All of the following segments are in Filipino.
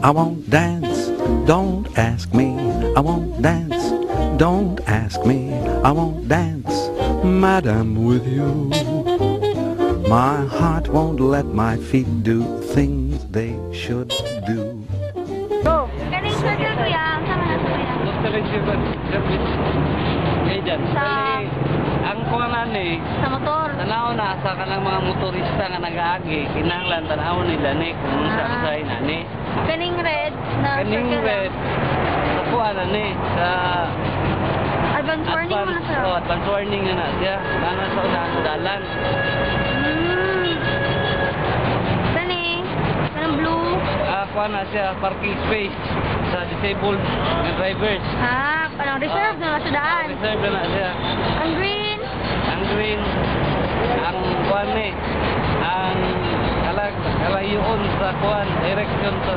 I won't dance, don't ask me. I won't dance, don't ask me. I won't dance, madam, with you. My heart won't let my feet do things they should do. Go! Galing sa kuya, sama na sa kuya. Ang kuwanan Sa motor. tanaw na sa kanang mga motorista nga nag-aagi, kinahanglan tanaw nila ni kung saan sa inani. Kaning red na Kaning circle red, sa kuwanan ni, sa Advance warning mo na sir. advance warning na siya, nana sa unahan sa dalan. Kani, kanang blue. Kuha na siya, parking space sa disabled na drivers. Parang reserve na sa daan. Reserve na siya. Ang green. Ang green, ang kuwan ni, ang kalayuon sa kuwan, direction sa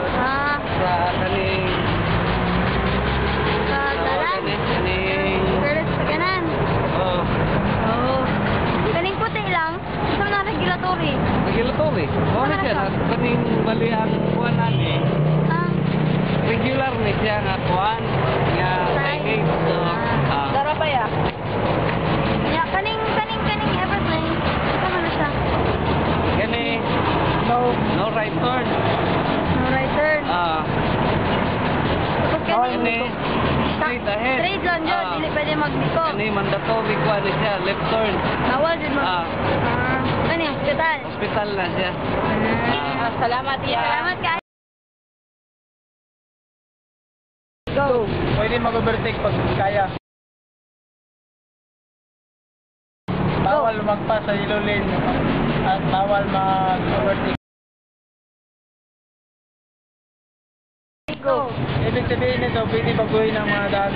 kaning Sa dalan. kaning Pero sa kanan. oh, Kaning puti lang. Sa mga regulatory. regulatory. Ano siya, kaning bali ang kuwan ani, regular ni siya nga kuwan, nga signage. So, Dara pa ya. Ya, kaning everything. Sama na siya. kani, no right turn. No right turn. Tapos Kani, straight ahead. Straight lang dyan. Dili pwede magbiko. Kani, mandatory kuwan ni siya, left turn. Bawal din mo. Kani, hospital. Hospital na siya. Salamat ya. Salamat ka. Go! Pwede mag-overtake pag kaya. Bawal magpas sa yellow lane at bawal mag-overtake. Go. Ibig sabihin nito, pwede baguhin ang mga daan.